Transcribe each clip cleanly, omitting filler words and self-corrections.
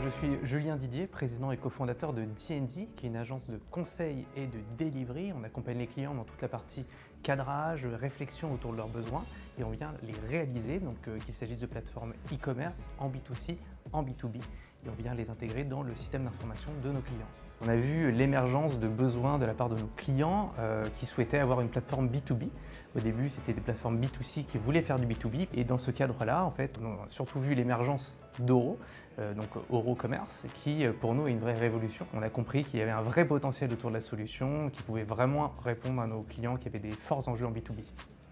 Je suis Julien Didier, président et cofondateur de D&D, qui est une agence de conseil et de delivery. On accompagne les clients dans toute la partie cadrage, réflexion autour de leurs besoins et on vient les réaliser, donc qu'il s'agisse de plateformes e-commerce, en B2C, en B2B, et on vient les intégrer dans le système d'information de nos clients. On a vu l'émergence de besoins de la part de nos clients qui souhaitaient avoir une plateforme B2B. Au début, c'était des plateformes B2C qui voulaient faire du B2B. Et dans ce cadre-là, en fait, on a surtout vu l'émergence d'Oro, donc Oro Commerce, qui pour nous est une vraie révolution. On a compris qu'il y avait un vrai potentiel autour de la solution, qui pouvait vraiment répondre à nos clients qui avaient des forts enjeux en B2B.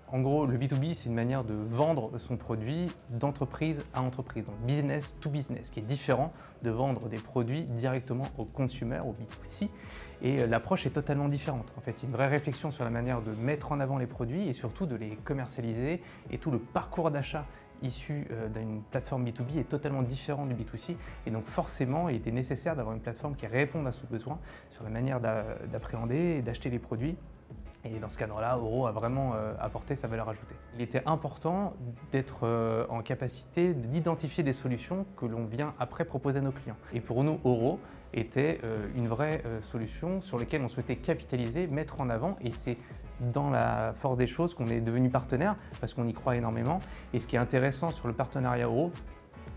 En gros, le B2B, c'est une manière de vendre son produit d'entreprise à entreprise, donc business to business, qui est différent de vendre des produits directement au consumer, au B2C. Et l'approche est totalement différente. En fait, il y a une vraie réflexion sur la manière de mettre en avant les produits et surtout de les commercialiser. Et tout le parcours d'achat issu d'une plateforme B2B est totalement différent du B2C. Et donc forcément, il était nécessaire d'avoir une plateforme qui réponde à ce besoin sur la manière d'appréhender et d'acheter les produits. Et dans ce cadre-là, Oro a vraiment apporté sa valeur ajoutée. Il était important d'être en capacité d'identifier des solutions que l'on vient après proposer à nos clients. Et pour nous, Oro était une vraie solution sur laquelle on souhaitait capitaliser, mettre en avant, et c'est dans la force des choses qu'on est devenu partenaire parce qu'on y croit énormément. Et ce qui est intéressant sur le partenariat Oro,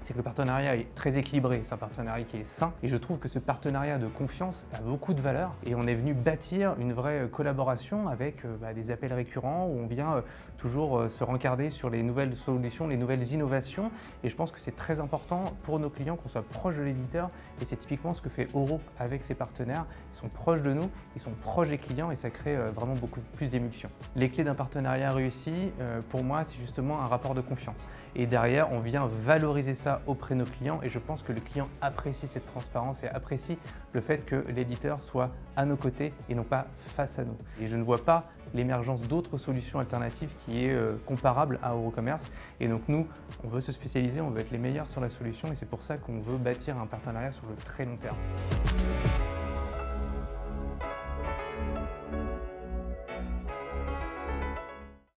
c'est que le partenariat est très équilibré, c'est un partenariat qui est sain et je trouve que ce partenariat de confiance a beaucoup de valeur et on est venu bâtir une vraie collaboration avec des appels récurrents où on vient toujours se rencarder sur les nouvelles solutions, les nouvelles innovations et je pense que c'est très important pour nos clients qu'on soit proche de l'éditeur et c'est typiquement ce que fait Oro avec ses partenaires. Ils sont proches de nous, ils sont proches des clients et ça crée vraiment beaucoup plus d'émulsion. Les clés d'un partenariat réussi, pour moi, c'est justement un rapport de confiance et derrière, on vient valoriser ça auprès de nos clients et je pense que le client apprécie cette transparence et apprécie le fait que l'éditeur soit à nos côtés et non pas face à nous. Et je ne vois pas l'émergence d'autres solutions alternatives qui est comparable à Eurocommerce et donc nous, on veut se spécialiser, on veut être les meilleurs sur la solution et c'est pour ça qu'on veut bâtir un partenariat sur le très long terme.